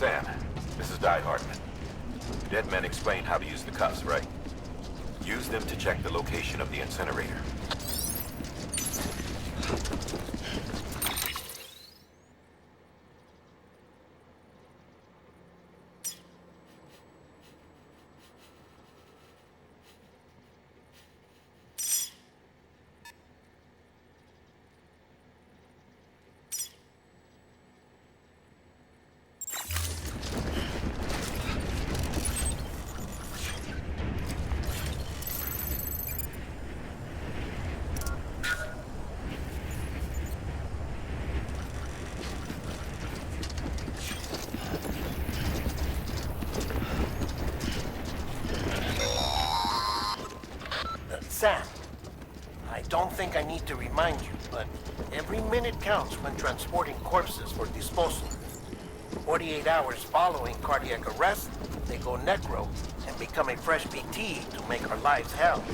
Sam, this is Di Hartman. Dead men explained how to use the cuffs, right? Use them to check the location of the incinerator. Sam, I don't think I need to remind you, but every minute counts when transporting corpses for disposal. 48 hours following cardiac arrest, they go necro and become a fresh BT to make our lives hell.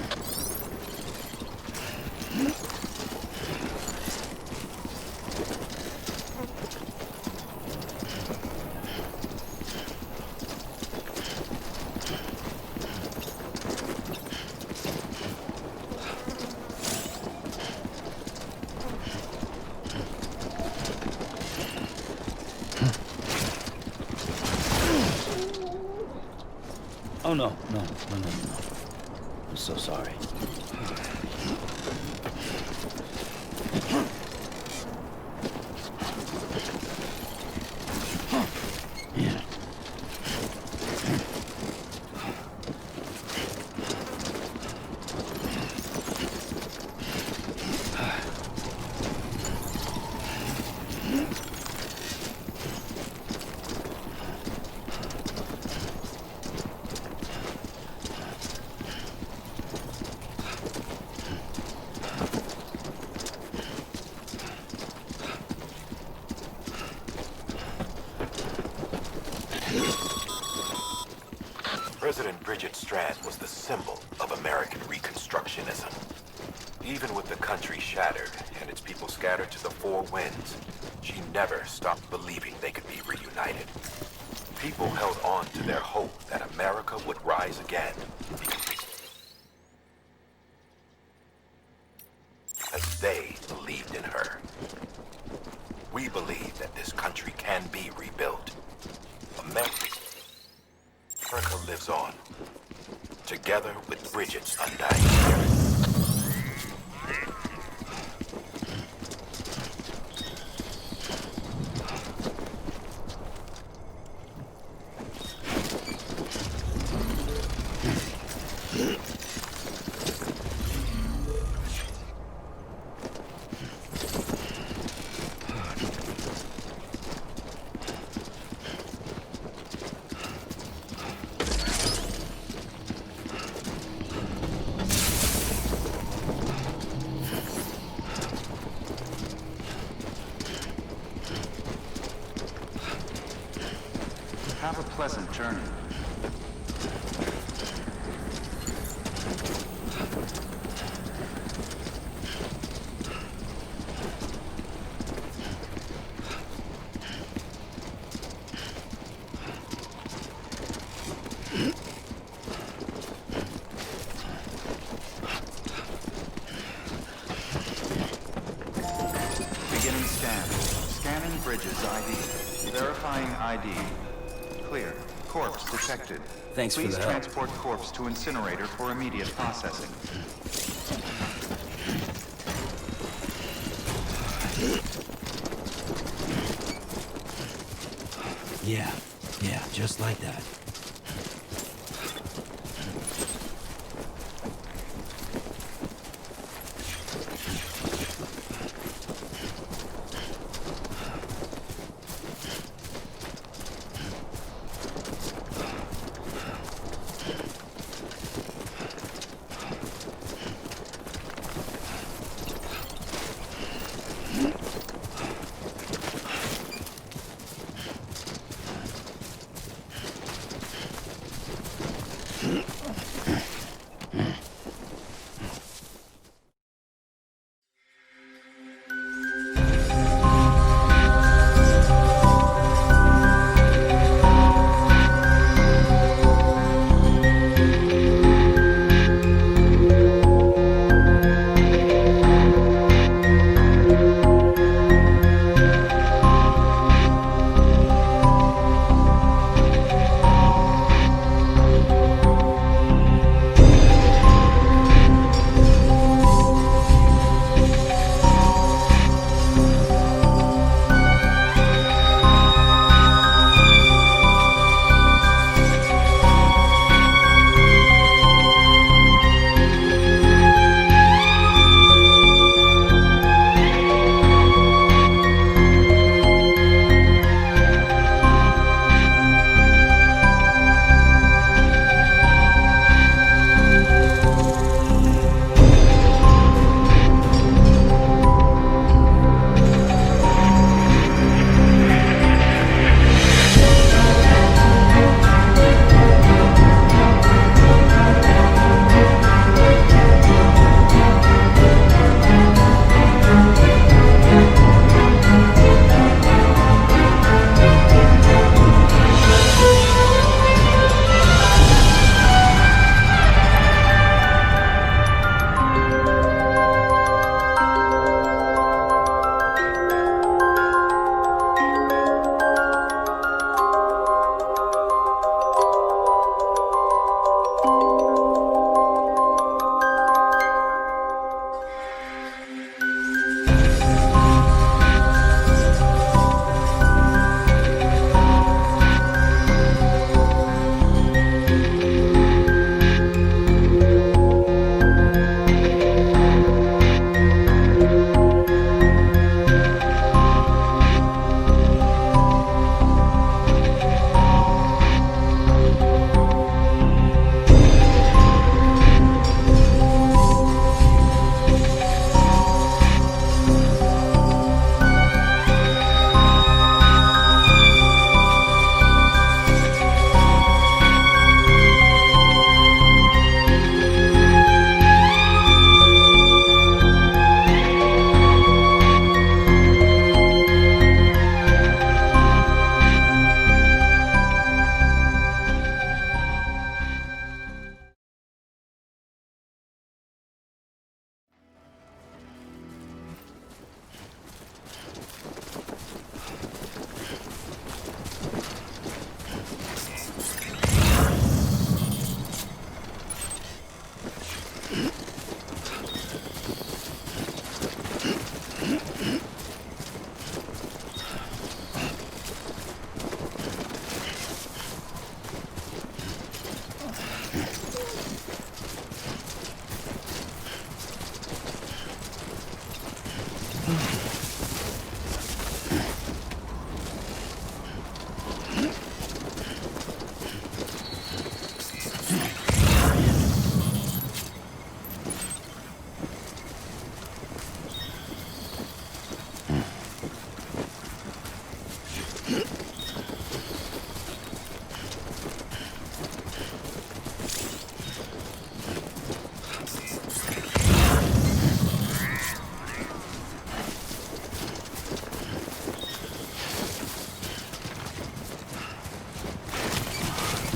Oh, no. I'm so sorry. Yeah. President Bridget Strand was the symbol of American Reconstructionism. Even with the country shattered and its people scattered to the four winds, she never stopped believing they could be reunited. People held on to their hope that America would rise again. As they believed in her. We believe that this country can be rebuilt. America lives on, together with Bridget's undying spirit. Have a pleasant journey. Beginning scan. Scanning Bridges ID. Verifying ID. Clear. Corpse detected. Thanks for the Please help. transport corpse to incinerator for immediate processing. Yeah, just like that.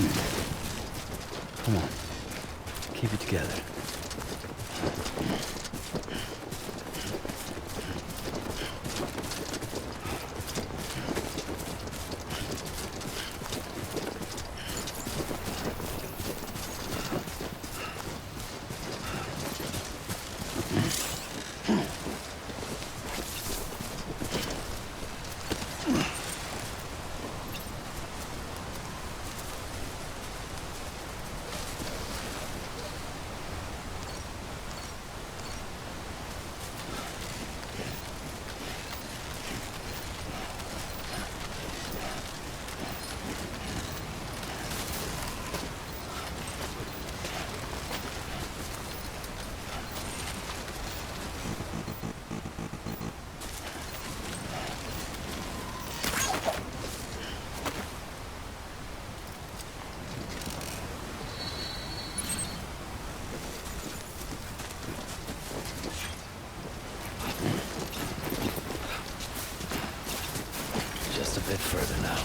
Come on. Keep it together. Just a bit further now.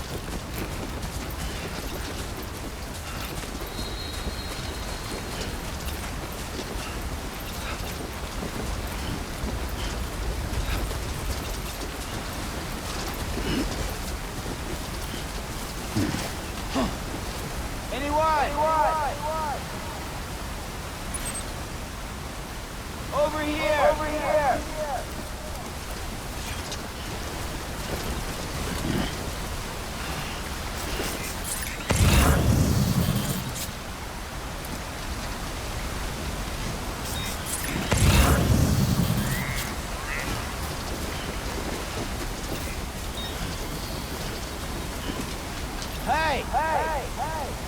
Over here! Over here! Hey! Hey! Hey!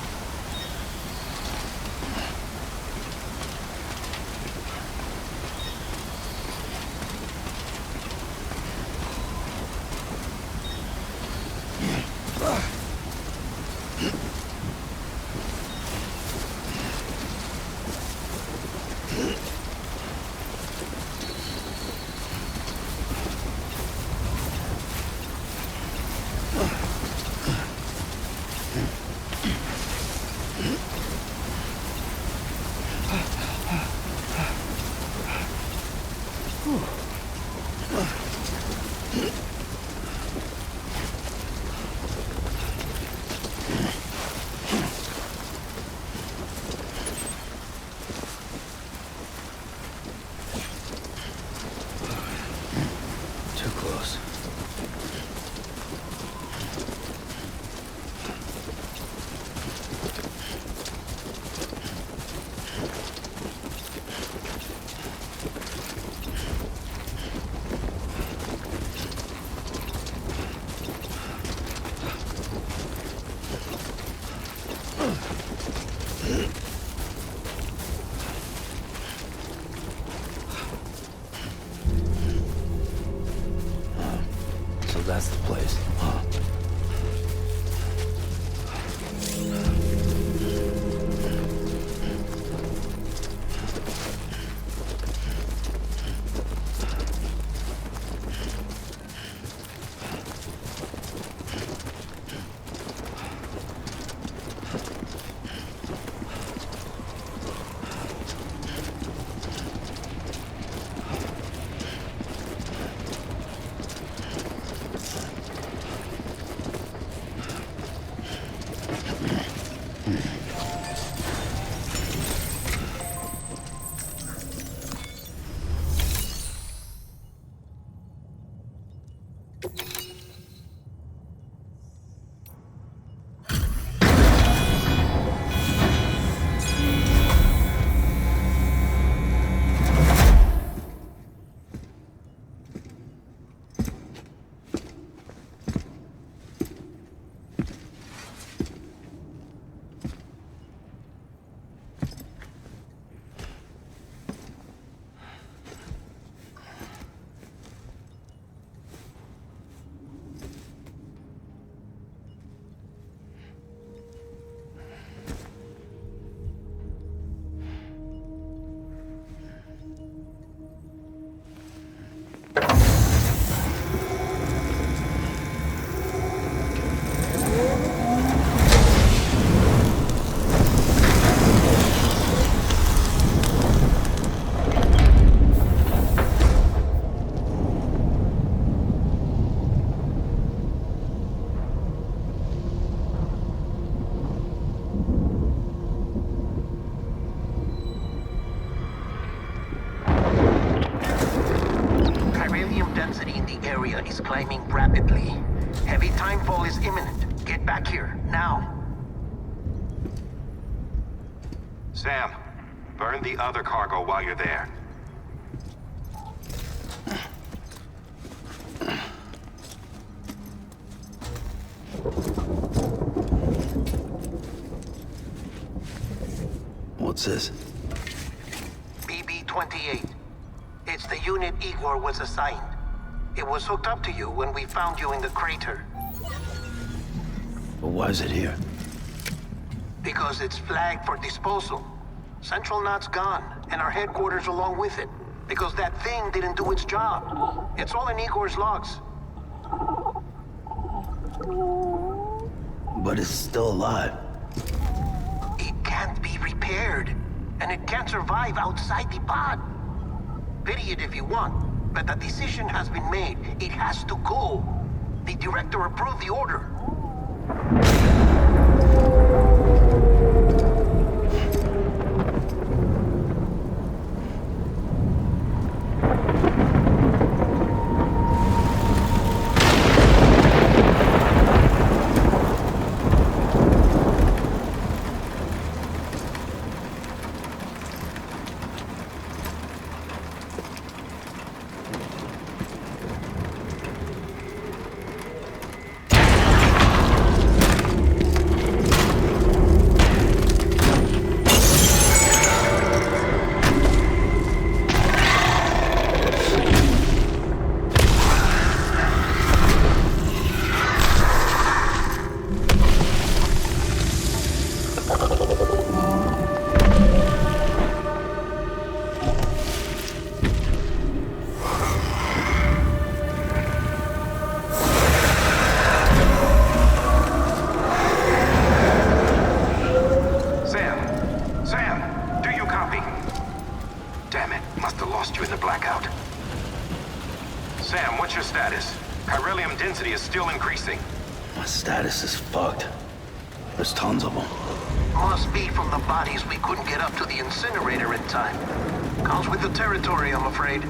timefall is imminent. Get back here, now. Sam, burn the other cargo while you're there. What's this? BB-28. It's the unit Igor was assigned. It was hooked up to you when we found you in the crater. But why is it here? Because it's flagged for disposal. Central Knot's gone, and our headquarters along with it. Because that thing didn't do its job. It's all in Igor's logs. But it's still alive. It can't be repaired, and it can't survive outside the pod. Pity it if you want, but the decision has been made. It has to go. The director approved the order. Sam, what's your status? Chiralium density is still increasing. My status is fucked. There's tons of them. Must be from the bodies we couldn't get up to the incinerator in time. Comes with the territory, I'm afraid.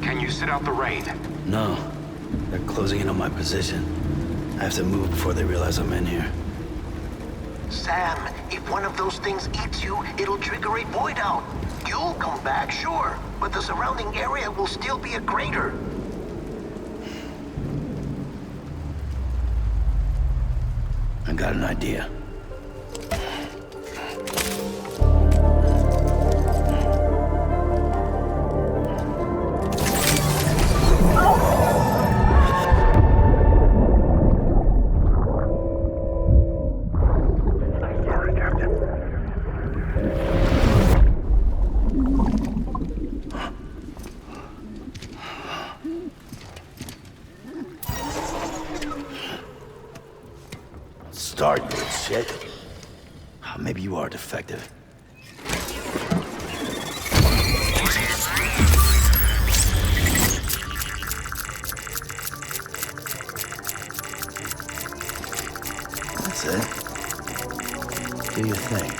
Can you sit out the rain? No. They're closing in on my position. I have to move before they realize I'm in here. Sam, if one of those things eats you, it'll trigger a void out. You'll come back, sure, but the surrounding area will still be a crater. I got an idea. Start, you little shit. Maybe you are defective. That's it. Do your thing.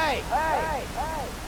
Hey! Hey! Hey!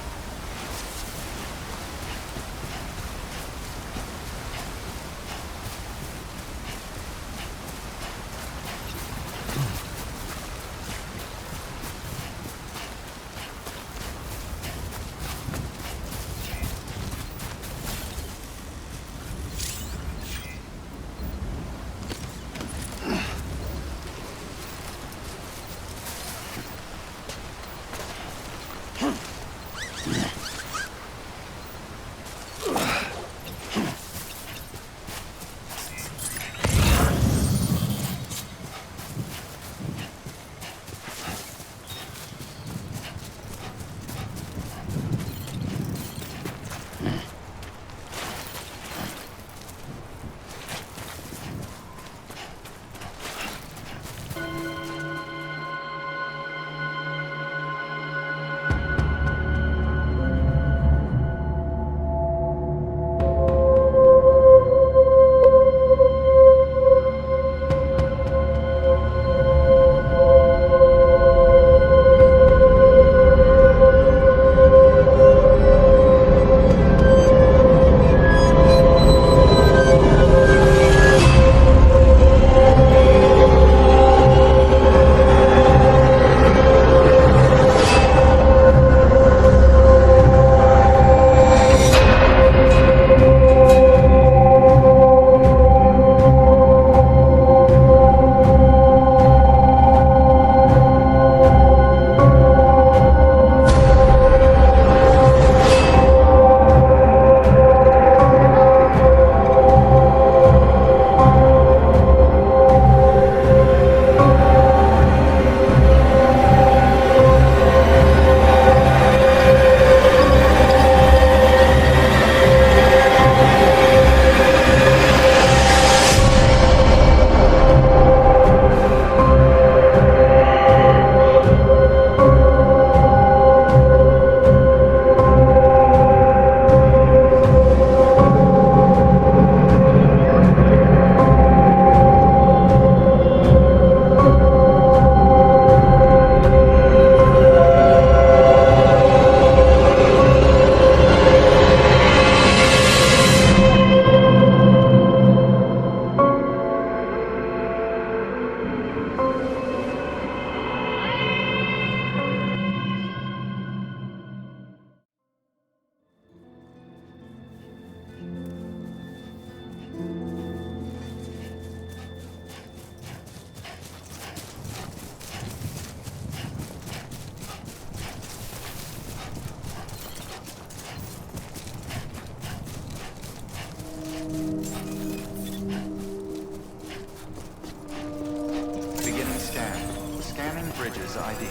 Beginning scan. Scanning bridges ID.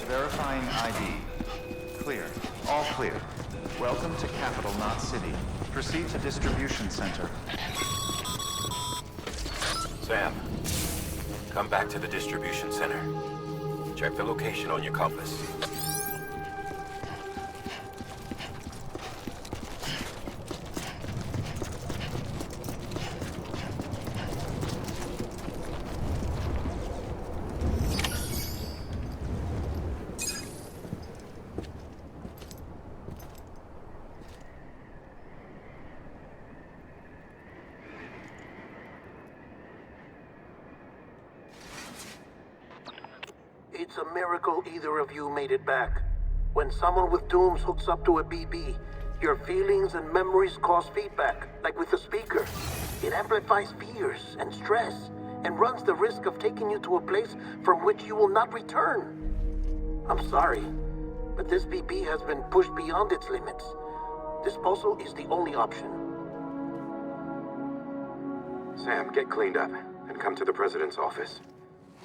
Verifying ID. Clear. All clear. Welcome to Capital, not City. Proceed to distribution center. Sam, come back to the distribution center. Check the location on your compass. It's a miracle either of you made it back. When someone with dooms hooks up to a BB, your feelings and memories cause feedback, like with the speaker. It amplifies fears and stress, and runs the risk of taking you to a place from which you will not return. I'm sorry, but this BB has been pushed beyond its limits. Disposal is the only option. Sam, get cleaned up and come to the president's office.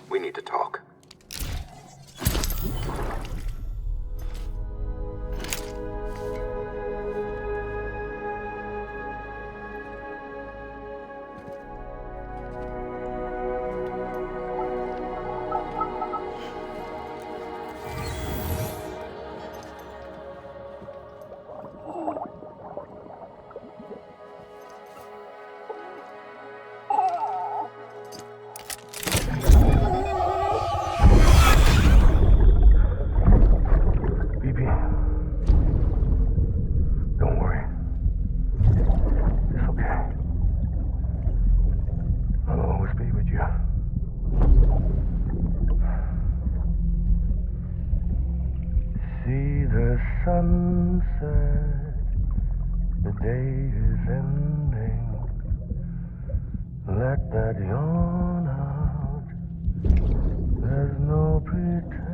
We need to talk. see the sunset, the day is ending. Let that yawn out, there's no pretending.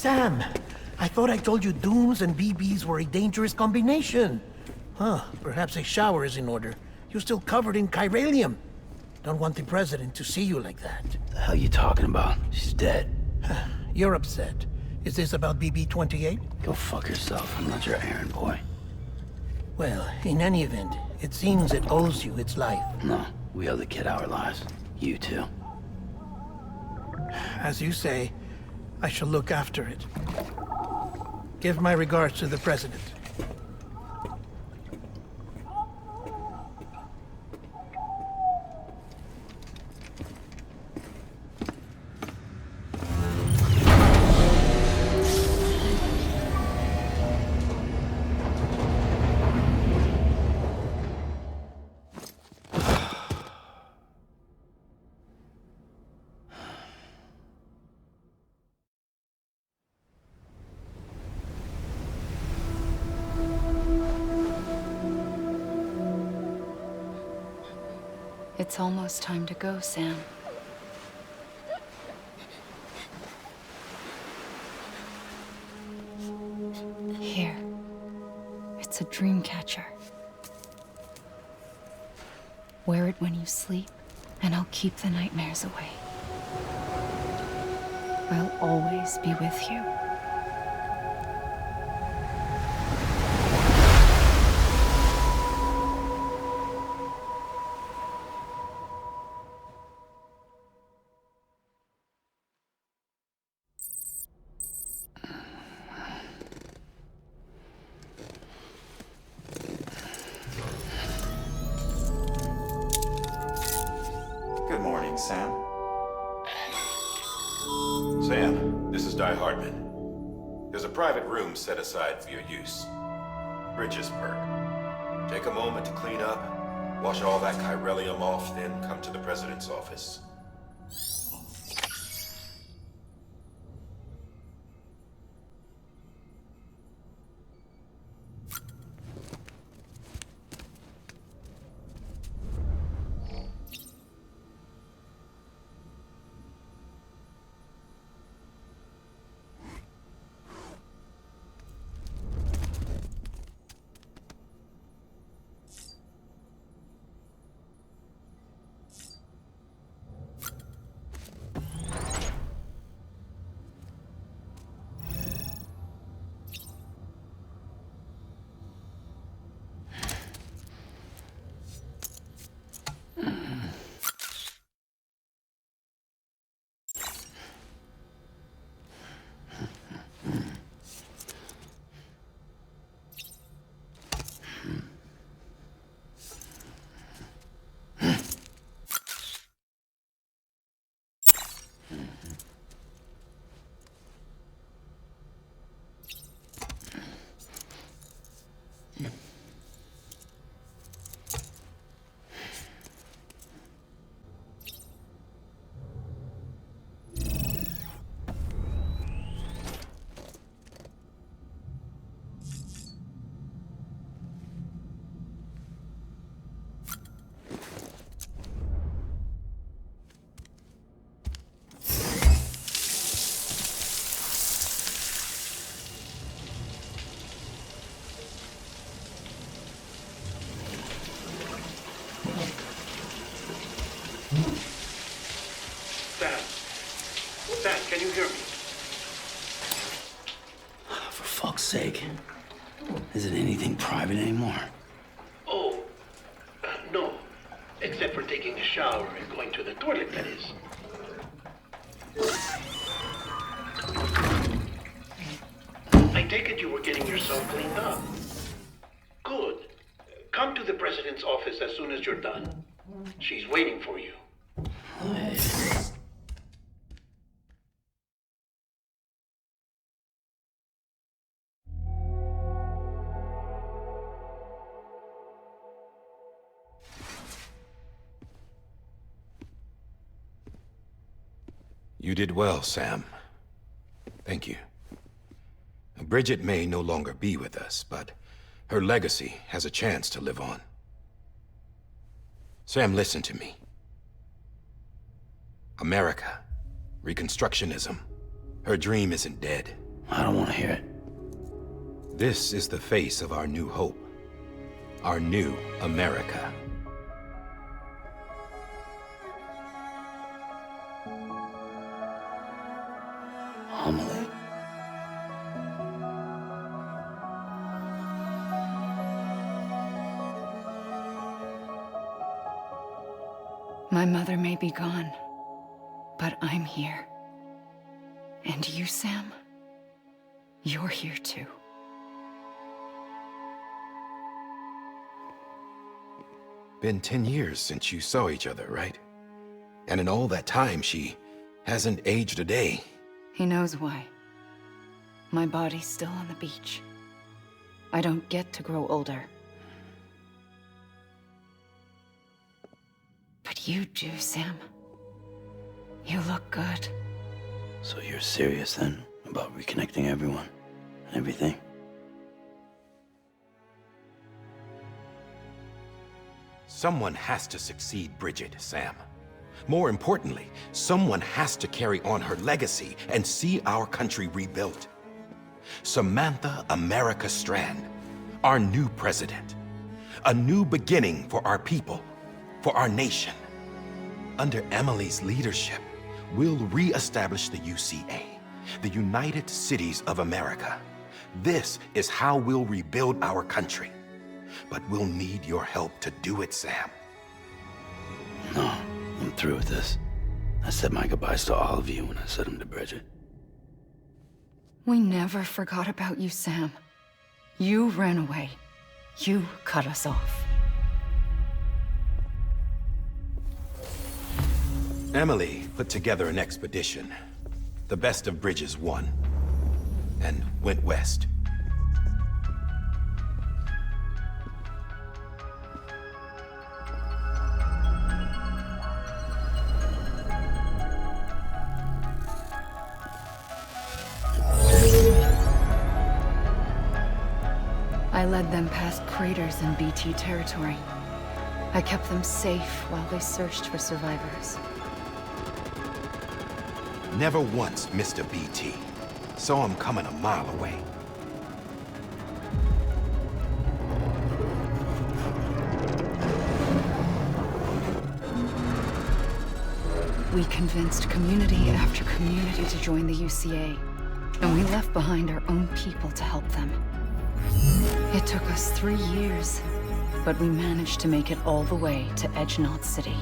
Sam, I thought I told you dooms and BBs were a dangerous combination. Huh, perhaps a shower is in order. You're still covered in chiralium. Don't want the president to see you like that. The hell you talking about? She's dead. You're upset. Is this about BB-28? Go fuck yourself. I'm not your errand boy. Well, in any event, it seems it owes you its life. No, we owe the kid our lives. You too. As you say, I shall look after it. Give my regards to the president. It's almost time to go, Sam. Here. It's a dream catcher. Wear it when you sleep, and I'll keep the nightmares away. I'll always be with you. Good morning, Sam. Sam, this is Di Hartman. There's a private room set aside for your use. Bridges perk. Take a moment to clean up, wash all that chiralium off, then come to the president's office. you hear me? For fuck's sake. Is it anything private anymore? Oh, no. Except for taking a shower and going to the toilet, that is. I take it you were getting yourself cleaned up. Good. Come to the president's office as soon as you're done. She's waiting for you. You did well, Sam. Thank you. Bridget may no longer be with us, but her legacy has a chance to live on. Sam, listen to me. America, Reconstructionism, her dream isn't dead. I don't want to hear it. This is the face of our new hope. Our new America. Homily. My mother may be gone, but I'm here. And you, Sam, you're here too. Been 10 years since you saw each other, right? And in all that time, she hasn't aged a day. He knows why. My body's still on the beach. I don't get to grow older. But you do, Sam. You look good. So you're serious then about reconnecting everyone and everything? Someone has to succeed Bridget, Sam. More importantly, someone has to carry on her legacy and see our country rebuilt. Samantha America Strand, our new president. A new beginning for our people, for our nation. Under Emily's leadership, we'll re-establish the UCA, the United Cities of America. This is how we'll rebuild our country. But we'll need your help to do it, Sam. No, I'm through with this. I said my goodbyes to all of you when I said them to Bridget. We never forgot about you, Sam. You ran away. You cut us off. Emily put together an expedition. The best of Bridges won, and went west. I led them past craters in BT territory. I kept them safe while they searched for survivors. Never once missed a BT. Saw him coming a mile away. We convinced community after community to join the UCA, and we left behind our own people to help them. It took us 3 years, but we managed to make it all the way to Edge Knot City.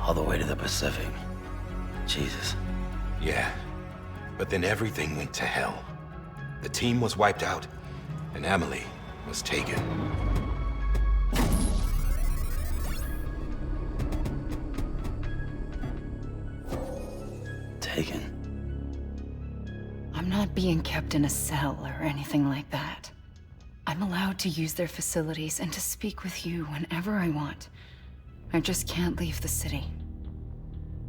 All the way to the Pacific. Jesus. Yeah, but then everything went to hell. The team was wiped out, and Emily was taken. Taken? I'm not being kept in a cell or anything like that. I'm allowed to use their facilities and to speak with you whenever I want. I just can't leave the city.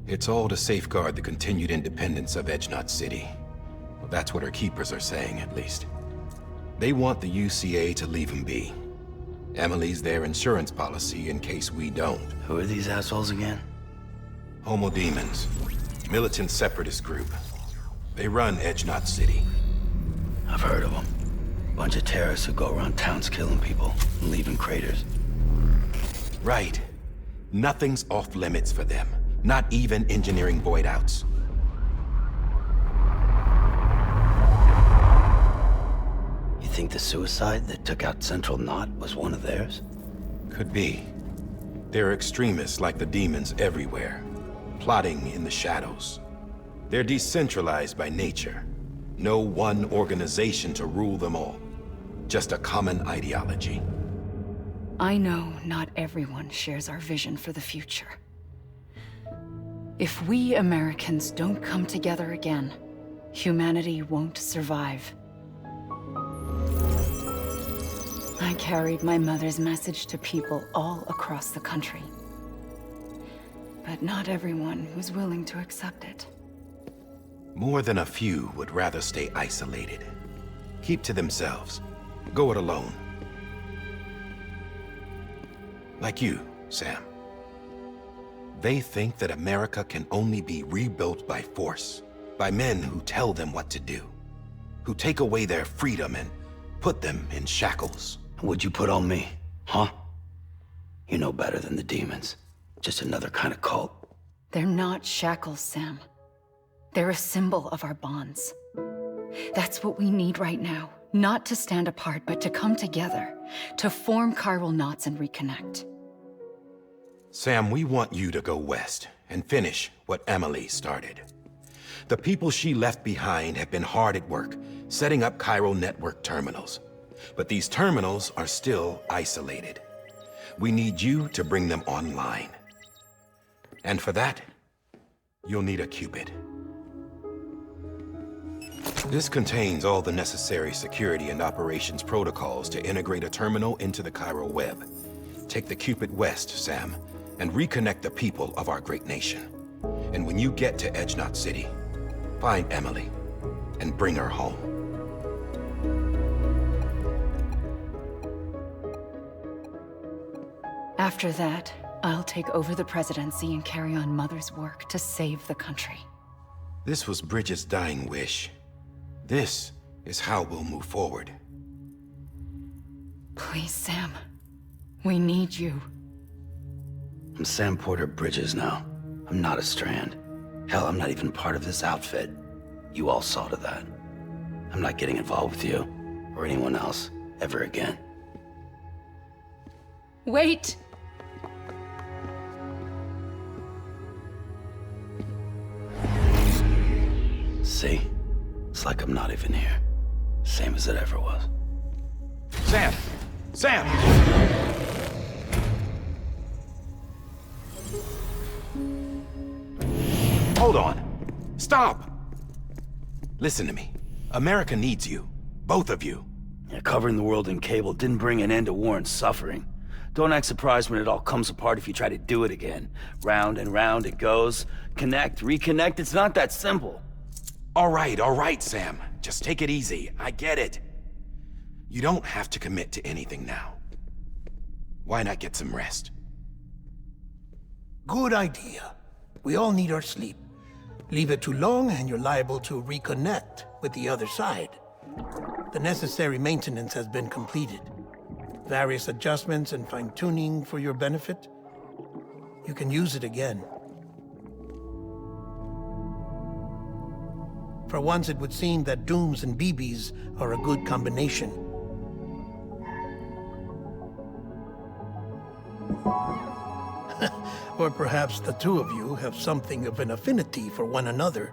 It's all to safeguard the continued independence of Edge Knot City. Well, that's what our keepers are saying, at least. They want the UCA to leave him be. Emily's their insurance policy in case we don't. Who are these assholes again? Homo Demons. Militant separatist group. They run Edge Knot City. I've heard of them. Bunch of terrorists who go around towns killing people and leaving craters. Right. Nothing's off limits for them. Not even engineering void outs. think the suicide that took out Central Knot was one of theirs? Could be. There are extremists like the demons everywhere, plotting in the shadows. They're decentralized by nature. No one organization to rule them all. Just a common ideology. I know not everyone shares our vision for the future. If we Americans don't come together again, humanity won't survive. I carried my mother's message to people all across the country. But not everyone was willing to accept it. More than a few would rather stay isolated. Keep to themselves. Go it alone. Like you, Sam. They think that America can only be rebuilt by force, by men who tell them what to do, who take away their freedom and put them in shackles. What'd you put on me, huh? You know better than the demons. Just another kind of cult. They're not shackles, Sam. They're a symbol of our bonds. That's what we need right now. Not to stand apart, but to come together. To form chiral knots and reconnect. Sam, we want you to go west and finish what Emily started. The people she left behind have been hard at work, setting up chiral network terminals. But these terminals are still isolated. We need you to bring them online. And for that, you'll need a Cupid. This contains all the necessary security and operations protocols to integrate a terminal into the chiral web. Take the Cupid west, Sam, and reconnect the people of our great nation. And when you get to Edge Knot City, find Emily and bring her home. After that, I'll take over the presidency and carry on Mother's work to save the country. This was Bridget's dying wish. This is how we'll move forward. Please, Sam. We need you. I'm Sam Porter Bridges now. I'm not a Strand. Hell, I'm not even part of this outfit. You all saw to that. I'm not getting involved with you, or anyone else, ever again. Wait! See? It's like I'm not even here. Same as it ever was. Sam! Sam! Hold on. Stop! Listen to me. America needs you. Both of you. Yeah, covering the world in cable didn't bring an end to war and suffering. Don't act surprised when it all comes apart if you try to do it again. Round and round it goes. Connect, reconnect, it's not that simple. All right, Sam. Just take it easy. I get it. You don't have to commit to anything now. Why not get some rest? Good idea. We all need our sleep. Leave it too long and you're liable to reconnect with the other side. The necessary maintenance has been completed. Various adjustments and fine-tuning for your benefit. You can use it again. For once, it would seem that Dooms and BBs are a good combination. Or perhaps the two of you have something of an affinity for one another.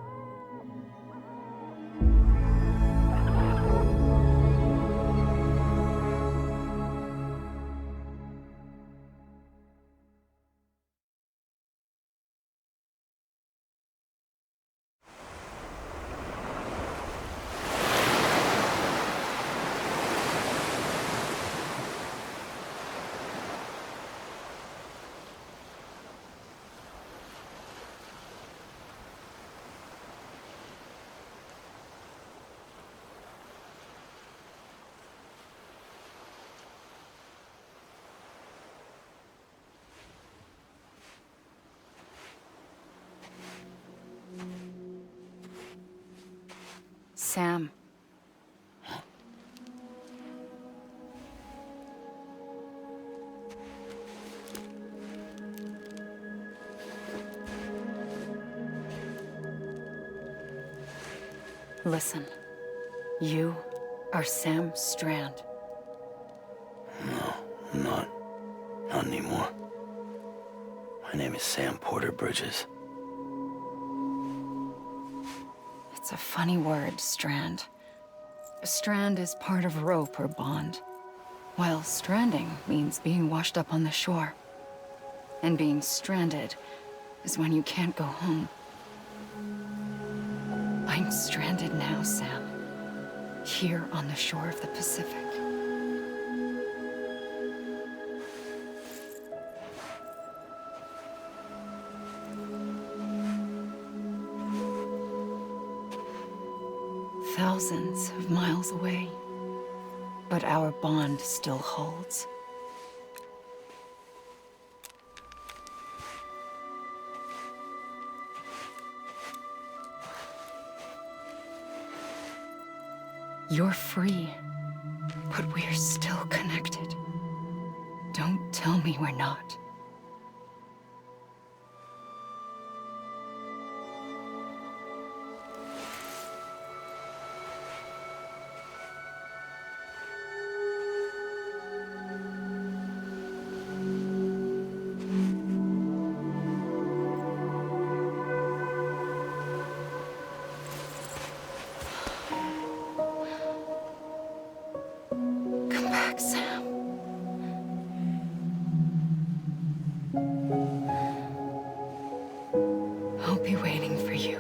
Sam. Listen, you are Sam Strand. No, I'm not. Not anymore. My name is Sam Porter Bridges. It's a funny word, Strand. A strand is part of rope or bond, while stranding means being washed up on the shore. And being stranded is when you can't go home. I'm stranded now, Sam. Here on the shore of the Pacific. Thousands of miles away, but our bond still holds. You're free, but we're still connected. Don't tell me we're not. Come back, Sam. I'll be waiting for you.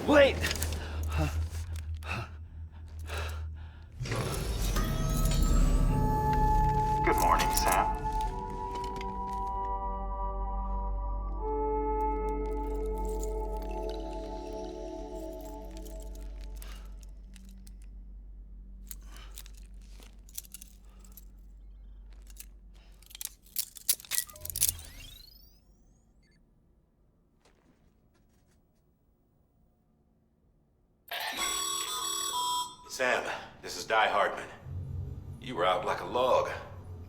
Wait! Good morning, Sam. Sam, this is Di Hardman. You were out like a log.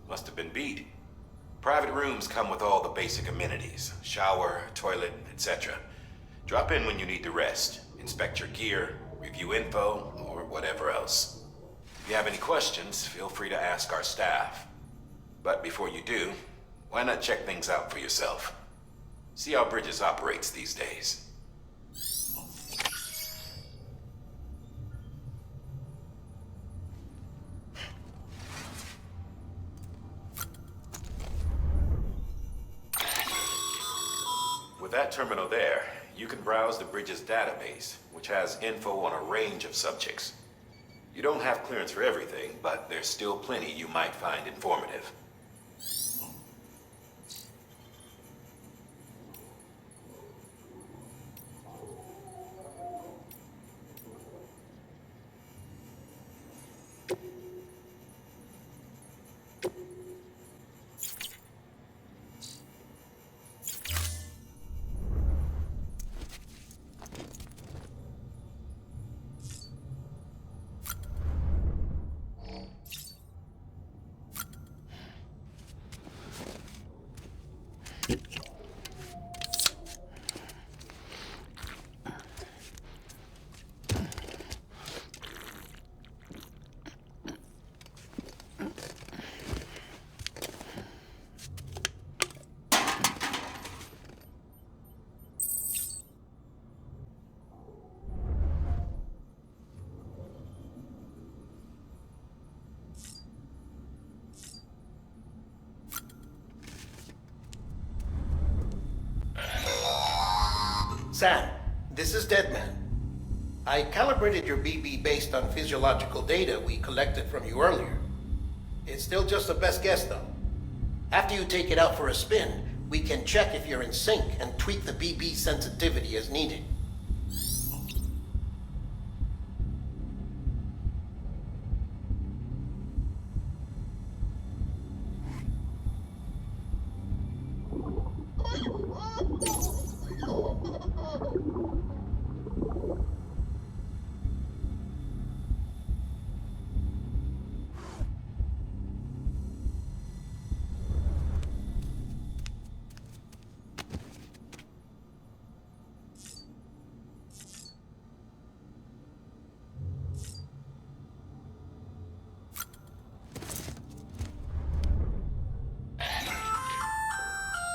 Must have been beat. Private rooms come with all the basic amenities. Shower, toilet, etc. Drop in when you need to rest. Inspect your gear, review info, or whatever else. If you have any questions, feel free to ask our staff. But before you do, why not check things out for yourself? See how Bridges operates these days. With that terminal there, you can browse the Bridges database, which has info on a range of subjects. You don't have clearance for everything, but there's still plenty you might find informative. Sam, this is Deadman. I calibrated your BB based on physiological data we collected from you earlier. It's still just a best guess, though. After you take it out for a spin, we can check if you're in sync and tweak the BB sensitivity as needed.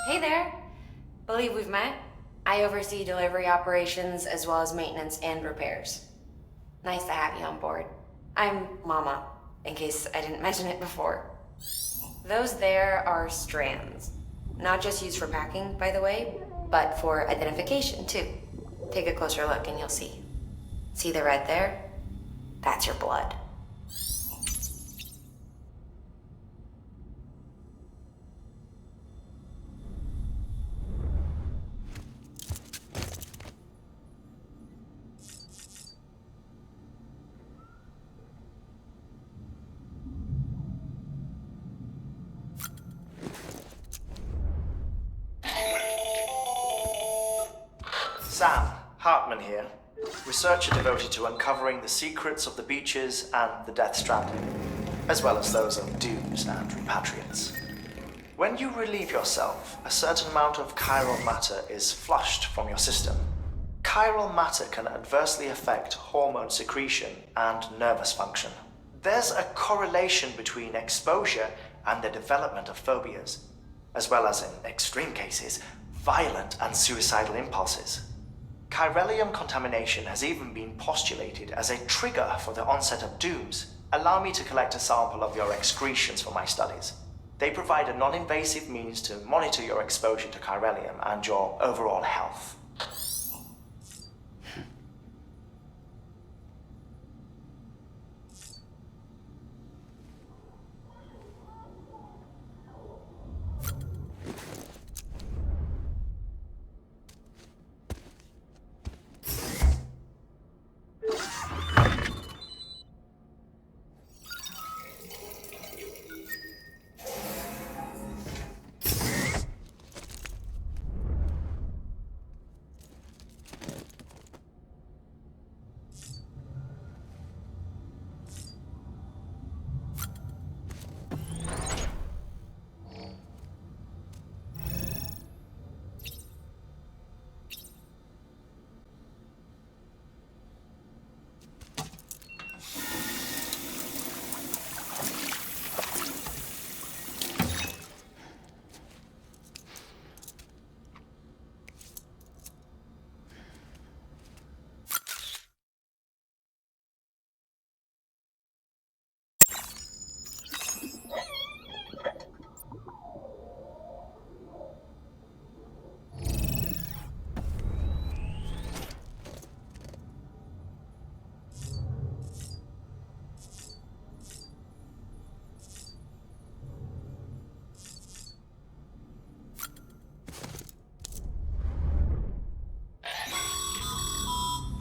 Hey there. Believe we've met? I oversee delivery operations as well as maintenance and repairs. Nice to have you on board. I'm Mama, in case I didn't mention it before. Those there are strands. Not just used for packing, by the way, but for identification, too. Take a closer look and you'll see. See the red there? That's your blood. Sam, Hartman here, researcher devoted to uncovering the secrets of the beaches and the Death Stranding, as well as those of dooms and repatriates. When you relieve yourself, a certain amount of chiral matter is flushed from your system. Chiral matter can adversely affect hormone secretion and nervous function. There's a correlation between exposure and the development of phobias, as well as, in extreme cases, violent and suicidal impulses. Chiralium contamination has even been postulated as a trigger for the onset of dooms. Allow me to collect a sample of your excretions for my studies. They provide a non-invasive means to monitor your exposure to chiralium and your overall health.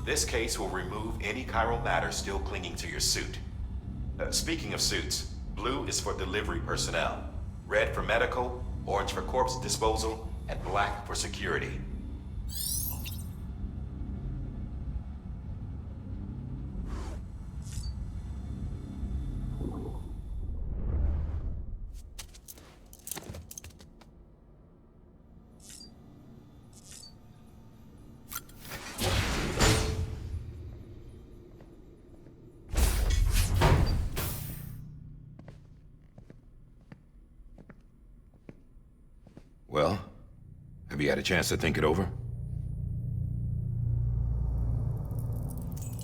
This case will remove any chiral matter still clinging to your suit. Speaking of suits, blue is for delivery personnel, red for medical, orange for corpse disposal, and black for security. Well, have you had a chance to think it over?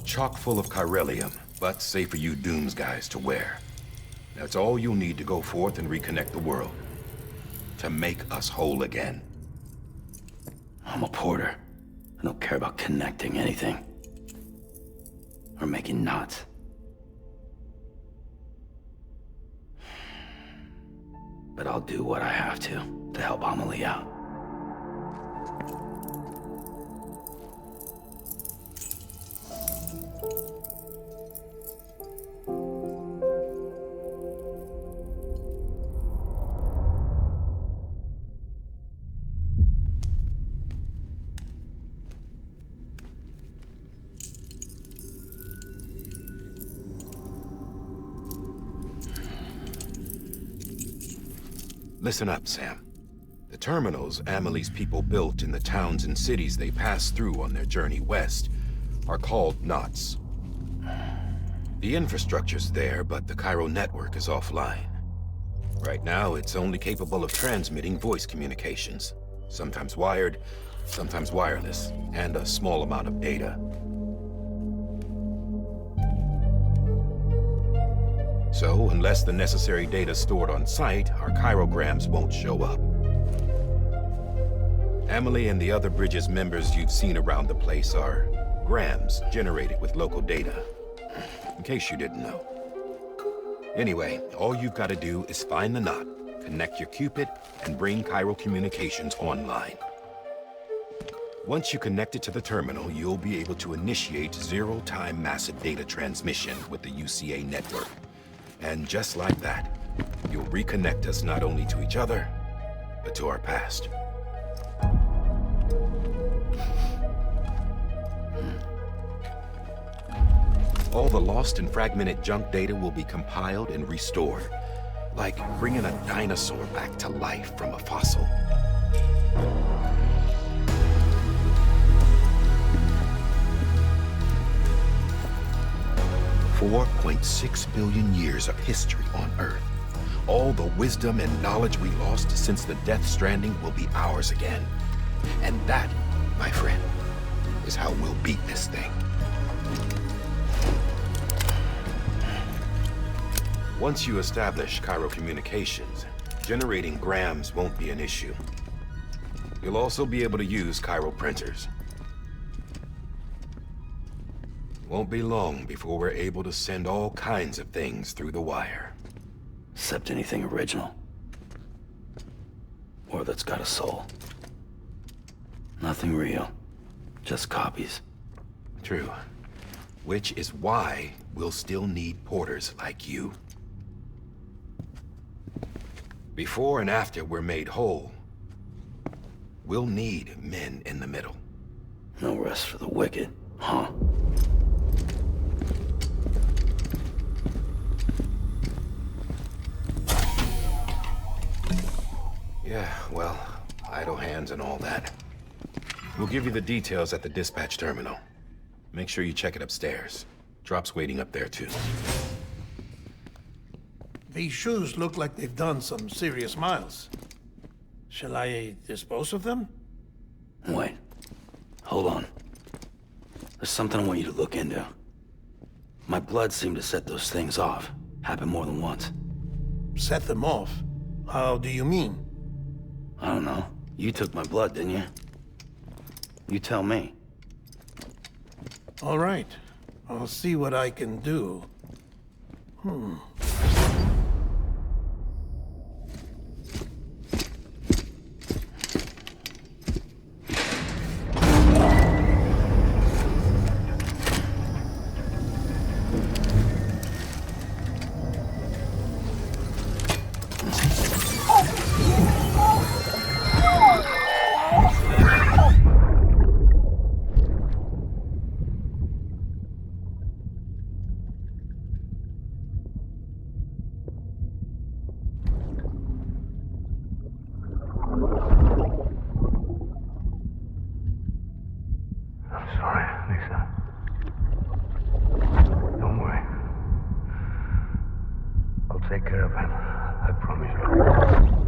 Chock full of chiralium, but safe for you Dooms guys to wear. That's all you'll need to go forth and reconnect the world. To make us whole again. I'm a porter. I don't care about connecting anything. Or making knots. But I'll do what I have to help Amelie out. Listen up, Sam. The terminals Amelie's people built in the towns and cities they passed through on their journey west are called knots. The infrastructure's there, but the Cairo network is offline. Right now, it's only capable of transmitting voice communications. Sometimes wired, sometimes wireless, and a small amount of data. So, unless the necessary data is stored on site, our chirograms won't show up. Emily and the other Bridges members you've seen around the place are grams generated with local data. In case you didn't know. Anyway, all you've got to do is find the knot, connect your Cupid, and bring chiral communications online. Once you connect it to the terminal, you'll be able to initiate zero-time massive data transmission with the UCA network. And just like that, you'll reconnect us not only to each other, but to our past. All the lost and fragmented junk data will be compiled and restored, like bringing a dinosaur back to life from a fossil. $4.6 billion years of history on Earth. All the wisdom and knowledge we lost since the Death Stranding will be ours again. And that, my friend, is how we'll beat this thing. Once you establish chiral communications, generating grams won't be an issue. You'll also be able to use chiral printers. Won't be long before we're able to send all kinds of things through the wire. Except anything original. Or that's got a soul. Nothing real. Just copies. True. Which is why we'll still need porters like you. Before and after we're made whole, we'll need men in the middle. No rest for the wicked, huh? Yeah, well, idle hands and all that. We'll give you the details at the dispatch terminal. Make sure you check it upstairs. Drop's waiting up there, too. These shoes look like they've done some serious miles. Shall I dispose of them? Wait. Hold on. There's something I want you to look into. My blood seemed to set those things off. Happened more than once. Set them off? How do you mean? I don't know. You took my blood, didn't you? You tell me. All right. I'll see what I can do. I'm sorry, Lisa. Don't worry. I'll take care of him. I promise you.